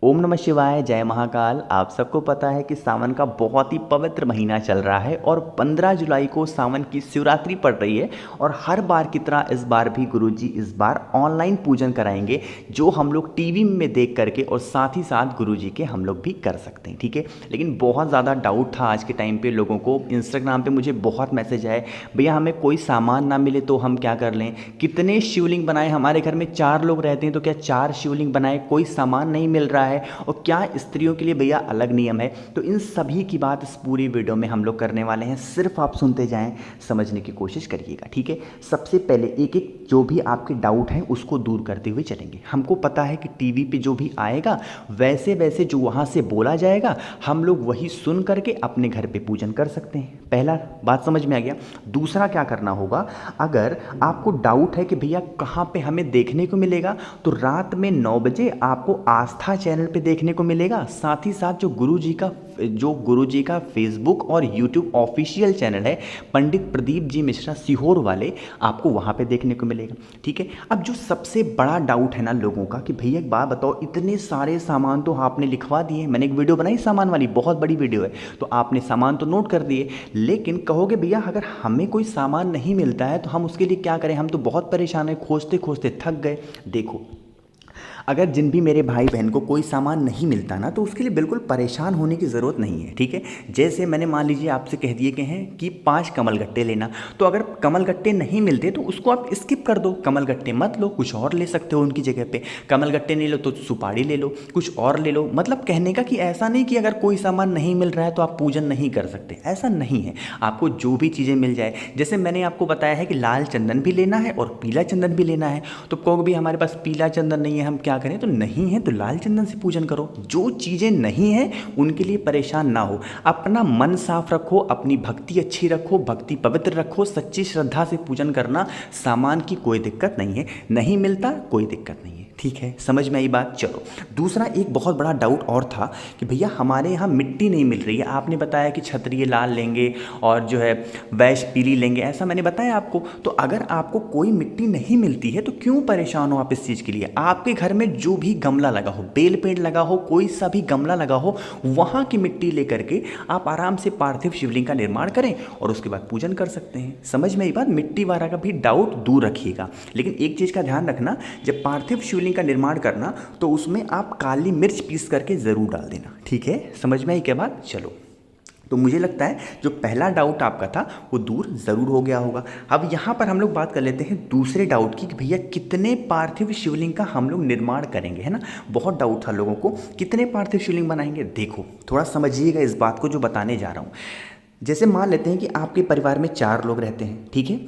ओम नमः शिवाय, जय महाकाल। आप सबको पता है कि सावन का बहुत ही पवित्र महीना चल रहा है और 15 जुलाई को सावन की शिवरात्रि पड़ रही है। और हर बार की तरह इस बार भी गुरुजी इस बार ऑनलाइन पूजन कराएंगे, जो हम लोग टीवी में देख करके और साथ ही साथ गुरुजी के हम लोग भी कर सकते हैं। ठीक है, लेकिन बहुत ज़्यादा डाउट था आज के टाइम पे लोगों को। इंस्टाग्राम पे मुझे बहुत मैसेज आए, भैया हमें कोई सामान ना मिले तो हम क्या कर लें, कितने शिवलिंग बनाए, हमारे घर में 4 लोग रहते हैं तो क्या 4 शिवलिंग बनाए, कोई सामान नहीं मिल रहा है और क्या स्त्रियों के लिए भैया अलग नियम है। तो इन सभी की बात इस पूरी वीडियो में हम लोग करने वाले हैं। सिर्फ आप सुनते जाएं, समझने की कोशिश करिएगा। ठीक है, सबसे पहले एक एक जो भी आपके डाउट हैं उसको दूर करते हुए चलेंगे। हमको पता है कि टीवी पे जो भी आएगा वैसे वैसे जो वहाँ से बोला जाएगा हम लोग वही सुन करके अपने घर पे पूजन कर सकते हैं। पहला बात समझ में आ गया। दूसरा क्या करना होगा, अगर आपको डाउट है कि भैया कहाँ पे हमें देखने को मिलेगा, तो रात में 9 बजे आपको आस्था चैनल पे देखने को मिलेगा। साथ ही साथ जो गुरुजी का फेसबुक और यूट्यूब ऑफिशियल चैनल है, पंडित प्रदीप जी मिश्रा सीहोर वाले, आपको वहाँ पे देखने को मिलेगा। ठीक है, अब जो सबसे बड़ा डाउट है ना लोगों का कि भैया एक बात बताओ, इतने सारे सामान तो आपने लिखवा दिए, मैंने एक वीडियो बनाई सामान वाली, बहुत बड़ी वीडियो है, तो आपने सामान तो नोट कर दिए, लेकिन कहोगे भैया अगर हमें कोई सामान नहीं मिलता है तो हम उसके लिए क्या करें, हम तो बहुत परेशान हैं, खोजते खोजते थक गए। देखो, अगर जिन भी मेरे भाई बहन को कोई सामान नहीं मिलता ना, तो उसके लिए बिल्कुल परेशान होने की ज़रूरत नहीं है। ठीक है, जैसे मैंने मान लीजिए आपसे कह दिए कि हैं कि 5 कमल गट्टे लेना, तो अगर कमल गट्टे नहीं मिलते तो उसको आप स्किप कर दो, कमल गट्टे मत लो, कुछ और ले सकते हो उनकी जगह पे। कमल गट्टे नहीं लो तो सुपारी ले लो, कुछ और ले लो। मतलब कहने का कि ऐसा नहीं कि अगर कोई सामान नहीं मिल रहा है तो आप पूजन नहीं कर सकते, ऐसा नहीं है। आपको जो भी चीज़ें मिल जाए, जैसे मैंने आपको बताया है कि लाल चंदन भी लेना है और पीला चंदन भी लेना है, तो कहोगे भी हमारे पास पीला चंदन नहीं है, हम क्या करें, तो नहीं है तो लाल चंदन से पूजन करो। जो चीज़ें नहीं हैं उनके लिए परेशान ना हो, अपना मन साफ रखो, अपनी भक्ति अच्छी रखो, भक्ति पवित्र रखो, सच्ची श्रद्धा से पूजन करना। सामान की कोई दिक्कत नहीं है, नहीं मिलता कोई दिक्कत नहीं है। ठीक है, समझ में आई बात। चलो, दूसरा एक बहुत बड़ा डाउट और था कि भैया हमारे यहाँ मिट्टी नहीं मिल रही है। आपने बताया कि क्षत्रिय लाल लेंगे और जो है वैश्य पीली लेंगे, ऐसा मैंने बताया आपको। तो अगर आपको कोई मिट्टी नहीं मिलती है तो क्यों परेशान हो आप इस चीज़ के लिए। आपके घर में जो भी गमला लगा हो, बेल पेड़ लगा हो, कोई सा भी गमला लगा हो, वहाँ की मिट्टी लेकर के आप आराम से पार्थिव शिवलिंग का निर्माण करें और उसके बाद पूजन कर सकते हैं। समझ में आई बात। मिट्टी वाला का भी डाउट दूर रखिएगा, लेकिन एक चीज़ का ध्यान रखना, जब पार्थिव शिवलिंग का निर्माण करना तो उसमें आप काली मिर्च पीस करके ज़रूर डाल देना। ठीक है, समझ में आई क्या बात। चलो, तो मुझे लगता है जो पहला डाउट आपका था वो दूर ज़रूर हो गया होगा। अब यहाँ पर हम लोग बात कर लेते हैं दूसरे डाउट की कि भैया कितने पार्थिव शिवलिंग का हम लोग निर्माण करेंगे, है ना। बहुत डाउट था लोगों को, कितने पार्थिव शिवलिंग बनाएंगे। देखो, थोड़ा समझिएगा इस बात को जो बताने जा रहा हूँ। जैसे मान लेते हैं कि आपके परिवार में 4 लोग रहते हैं, ठीक है,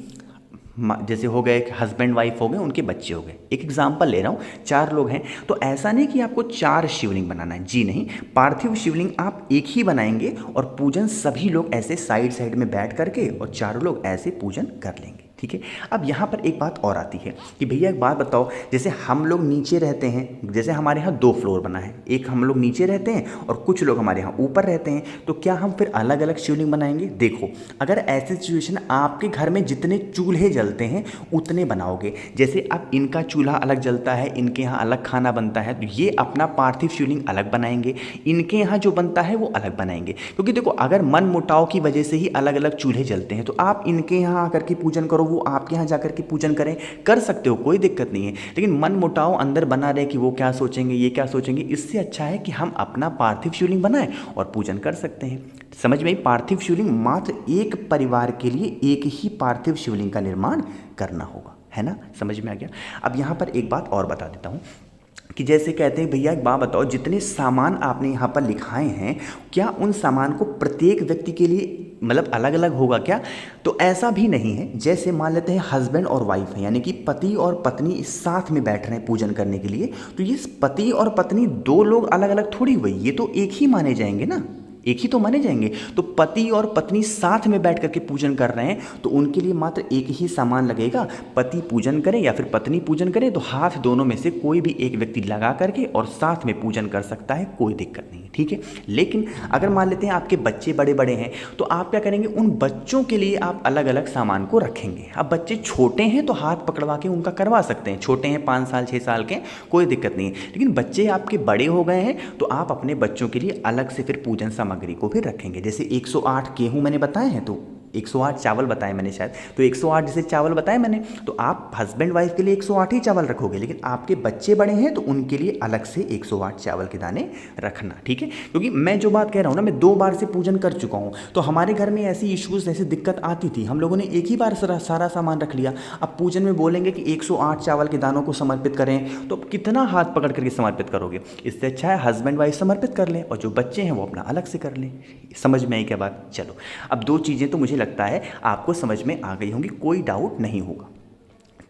जैसे हो गए हस्बैंड वाइफ हो गए, उनके बच्चे हो गए, एक एग्जांपल ले रहा हूँ, 4 लोग हैं। तो ऐसा नहीं कि आपको 4 शिवलिंग बनाना है, जी नहीं। पार्थिव शिवलिंग आप एक ही बनाएंगे और पूजन सभी लोग ऐसे साइड साइड में बैठ करके और 4 लोग ऐसे पूजन कर लेंगे। ठीक है, अब यहाँ पर एक बात और आती है कि भैया एक बात बताओ, जैसे हम लोग नीचे रहते हैं, जैसे हमारे यहाँ 2 फ्लोर बना है, एक हम लोग नीचे रहते हैं और कुछ लोग हमारे यहाँ ऊपर रहते हैं, तो क्या हम फिर अलग अलग शिवलिंग बनाएंगे। देखो, अगर ऐसी सिचुएशन, आपके घर में जितने चूल्हे जलते हैं उतने बनाओगे, जैसे अब इनका चूल्हा अलग जलता है, इनके यहाँ अलग खाना बनता है, तो ये अपना पार्थिव शिवलिंग अलग बनाएंगे, इनके यहाँ जो बनता है वो अलग बनाएंगे। क्योंकि देखो, अगर मन मुटाव की वजह से ही अलग अलग चूल्हे जलते हैं, तो आप इनके यहाँ आकर के पूजन करो, वो आपके यहाँ जाकर के पूजन करें, कर सकते हो, कोई दिक्कत नहीं है। लेकिन मन मुटाव अंदर बना रहे कि वो क्या सोचेंगे, ये क्या सोचेंगे, इससे अच्छा है कि हम अपना पार्थिव शिवलिंग बनाएं और पूजन कर सकते हैं। समझ में। पार्थिव शिवलिंग मात्र एक परिवार के लिए एक ही पार्थिव शिवलिंग का निर्माण करना होगा, है ना, समझ में आ गया। अब यहाँ पर एक बात और बता देता हूँ कि जैसे कहते हैं भैया एक बात बताओ, जितने सामान आपने यहाँ पर लिखाए हैं, क्या उन सामान को प्रत्येक व्यक्ति के लिए मतलब अलग अलग होगा क्या। तो ऐसा भी नहीं है। जैसे मान लेते हैं हस्बैंड और वाइफ है, यानी कि पति और पत्नी इस साथ में बैठ रहे हैं पूजन करने के लिए, तो ये पति और पत्नी 2 लोग अलग अलग थोड़ी हुई, ये तो एक ही माने जाएंगे ना। एक ही तो माने जाएंगे। तो पति और पत्नी साथ में बैठ करके पूजन कर रहे हैं तो उनके लिए मात्र एक ही सामान लगेगा। पति पूजन करे या फिर पत्नी पूजन करे तो हाथ दोनों में से कोई भी एक व्यक्ति लगा करके और साथ में पूजन कर सकता है, कोई दिक्कत नहीं है, ठीक है। लेकिन अगर मान लेते हैं आपके बच्चे बड़े बड़े हैं तो आप क्या करेंगे, उन बच्चों के लिए आप अलग अलग सामान को रखेंगे। अब बच्चे छोटे हैं तो हाथ पकड़वा के उनका करवा सकते हैं, छोटे हैं 5 साल 6 साल के, कोई दिक्कत नहीं है। लेकिन बच्चे आपके बड़े हो गए हैं तो आप अपने बच्चों के लिए अलग से फिर पूजन सामग्री को भी रखेंगे। जैसे 108 गेहूँ मैंने बताए हैं तो 108 चावल बताए मैंने शायद, तो 108 जैसे चावल बताए मैंने, तो आप हस्बैंड वाइफ के लिए 108 ही चावल रखोगे। लेकिन आपके बच्चे बड़े हैं तो उनके लिए अलग से 108 चावल के दाने रखना, ठीक है। क्योंकि मैं जो बात कह रहा हूँ ना, मैं 2 बार से पूजन कर चुका हूँ, तो हमारे घर में ऐसी इश्यूज़ ऐसी दिक्कत आती थी, हम लोगों ने एक ही बार सारा सामान रख लिया। अब पूजन में बोलेंगे कि 108 चावल के दानों को समर्पित करें, तो कितना हाथ पकड़ करके समर्पित करोगे। इससे अच्छा है हस्बैंड वाइफ समर्पित कर लें और जो बच्चे हैं वो अपना अलग से कर लें। समझ में आई क्या बात? चलो, अब 2 चीज़ें तो मुझे लगता है आपको समझ में आ गई होंगी, कोई डाउट नहीं होगा।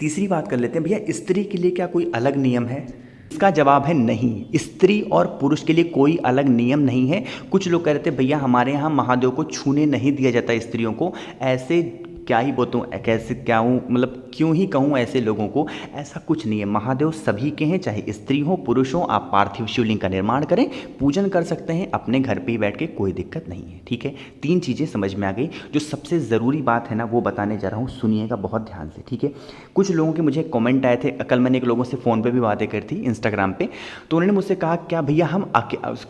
तीसरी बात कर लेते हैं, भैया स्त्री के लिए क्या कोई अलग नियम है? इसका जवाब है नहीं, स्त्री और पुरुष के लिए कोई अलग नियम नहीं है। कुछ लोग कह रहे थे भैया हमारे यहाँ महादेव को छूने नहीं दिया जाता स्त्रियों को, ऐसे क्या ही बोलूँ, कैसे क्या हूँ, मतलब क्यों ही कहूँ ऐसे लोगों को, ऐसा कुछ नहीं है। महादेव सभी के हैं, चाहे स्त्री हो पुरुष हो। आप पार्थिव शिवलिंग का निर्माण करें, पूजन कर सकते हैं अपने घर पे ही बैठ के, कोई दिक्कत नहीं है, ठीक है। 3 चीज़ें समझ में आ गई। जो सबसे ज़रूरी बात है ना वो बताने जा रहा हूँ, सुनिएगा बहुत ध्यान से, ठीक है। कुछ लोगों के मुझे कमेंट आए थे, कल मैंने एक लोगों से फ़ोन पर भी बातें करी थी इंस्टाग्राम पर, तो उन्होंने मुझसे कहा क्या भैया हम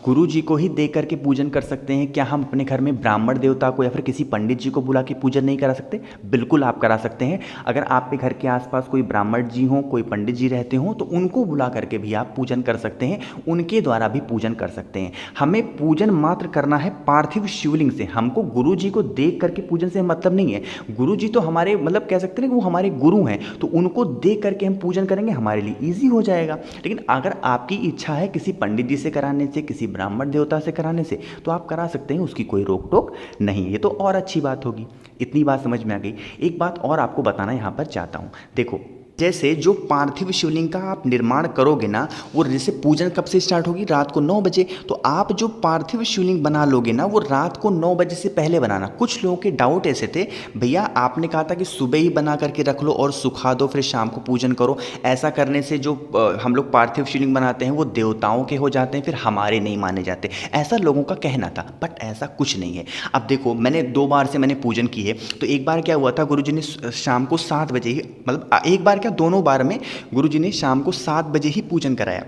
गुरु जी को ही दे करके पूजन कर सकते हैं, क्या हम अपने घर में ब्राह्मण देवता को या फिर किसी पंडित जी को बुला के पूजन नहीं करा सकते? बिल्कुल आप करा सकते हैं। अगर आपके घर के आसपास कोई ब्राह्मण जी हो, कोई पंडित जी रहते हो तो उनको बुला करके भी आप पूजन कर सकते हैं, उनके द्वारा भी पूजन कर सकते हैं। हमें पूजन मात्र करना है पार्थिव शिवलिंग से, हमको गुरु जी को देख करके पूजन से मतलब नहीं है। गुरु जी तो हमारे मतलब कह सकते हैं कि वो हमारे गुरु हैं, तो उनको देख करके हम पूजन करेंगे, हमारे लिए ईजी हो जाएगा। लेकिन अगर आपकी इच्छा है किसी पंडित जी से कराने से, किसी ब्राह्मण देवता से कराने से, तो आप करा सकते हैं, उसकी कोई रोक टोक नहीं है। ये तो और अच्छी बात होगी। इतनी बात समझ में आ गई। एक बात और आपको बताना यहाँ पर चाहता हूँ, देखो जैसे जो पार्थिव शिवलिंग का आप निर्माण करोगे ना, वो जैसे पूजन कब से स्टार्ट होगी, रात को 9 बजे। तो आप जो पार्थिव शिवलिंग बना लोगे ना, वो रात को 9 बजे से पहले बनाना। कुछ लोगों के डाउट ऐसे थे, भैया आपने कहा था कि सुबह ही बना करके रख लो और सुखा दो, फिर शाम को पूजन करो। ऐसा करने से जो हम लोग पार्थिव शिवलिंग बनाते हैं वो देवताओं के हो जाते हैं, फिर हमारे नहीं माने जाते, ऐसा लोगों का कहना था। बट ऐसा कुछ नहीं है। अब देखो, मैंने 2 बार से मैंने पूजन की है, तो एक बार क्या हुआ था, गुरुजी ने शाम को 7 बजे ही, मतलब एक बार क्या दोनों बार में गुरुजी ने शाम को 7 बजे ही पूजन कराया।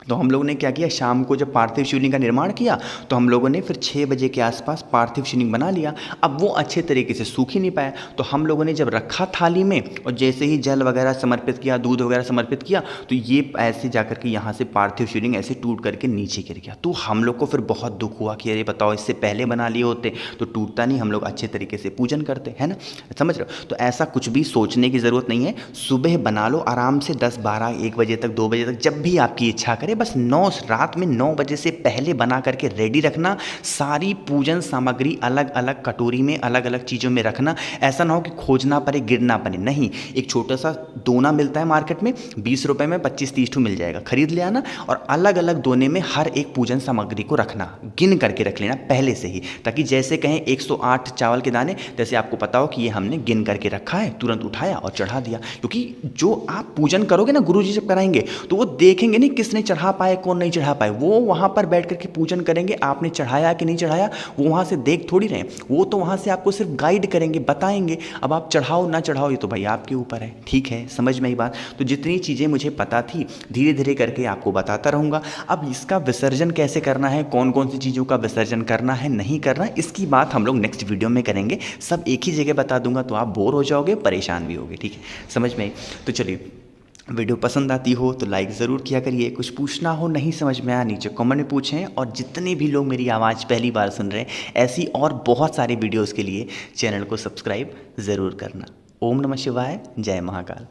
तो हम लोगों ने क्या किया, शाम को जब पार्थिव शिवलिंग का निर्माण किया तो हम लोगों ने फिर 6 बजे के आसपास पार्थिव शिवलिंग बना लिया। अब वो अच्छे तरीके से सूख ही नहीं पाया, तो हम लोगों ने जब रखा थाली में और जैसे ही जल वगैरह समर्पित किया, दूध वगैरह समर्पित किया, तो ये ऐसे जाकर के यहाँ से पार्थिव शिवलिंग ऐसे टूट करके नीचे गिर गया। तो हम लोग को फिर बहुत दुख हुआ कि अरे बताओ, इससे पहले बना लिए होते तो टूटता नहीं, हम लोग अच्छे तरीके से पूजन करते, है ना, समझ रहे हो। तो ऐसा कुछ भी सोचने की ज़रूरत नहीं है। सुबह बना लो आराम से, 10 12 1 बजे तक, 2 बजे तक, जब भी आपकी इच्छा करे, बस रात में 9 बजे से पहले बना करके रेडी रखना। सारी पूजन सामग्री अलग अलग कटोरी में, अलग अलग चीज़ों में रखना। ऐसा ना हो कि खोजना पड़े, गिरना पड़े, नहीं। एक छोटा सा दोना मिलता है मार्केट में, 20 रुपये में 25-30 ठो मिल जाएगा, खरीद ले आना और अलग अलग दोने में हर एक पूजन सामग्री को रखना, गिन करके रख लेना पहले से ही, ताकि जैसे कहें 108 चावल के दाने, जैसे आपको पता हो कि ये हमने गिन करके रखा है, तुरंत उठाया और चढ़ा दिया। क्योंकि जो आप पूजन करोगे ना, गुरु जी जब कराएंगे तो वो देखेंगे नहीं किसने चढ़ा पाए कौन नहीं चढ़ा पाए, वो वहाँ पर बैठ करके पूजन करेंगे, आपने चढ़ाया कि नहीं चढ़ाया वो वहाँ से देख थोड़ी रहे, वो तो वहाँ से आपको सिर्फ गाइड करेंगे, बताएंगे। अब आप चढ़ाओ ना चढ़ाओ ये तो भाई आपके ऊपर है, ठीक है, समझ में आई बात। तो जितनी चीज़ें मुझे पता थी धीरे धीरे करके आपको बताता रहूँगा। अब इसका विसर्जन कैसे करना है, कौन कौन सी चीज़ों का विसर्जन करना है नहीं करना है, इसकी बात हम लोग नेक्स्ट वीडियो में करेंगे। सब एक ही जगह बता दूंगा तो आप बोर हो जाओगे, परेशान भी होगे, ठीक है, समझ में आई। तो चलिए, वीडियो पसंद आती हो तो लाइक ज़रूर किया करिए। कुछ पूछना हो, नहीं समझ में आया, नीचे कमेंट में पूछें। और जितने भी लोग मेरी आवाज़ पहली बार सुन रहे हैं, ऐसी और बहुत सारी वीडियोज़ के लिए चैनल को सब्सक्राइब ज़रूर करना। ओम नमः शिवाय, जय महाकाल।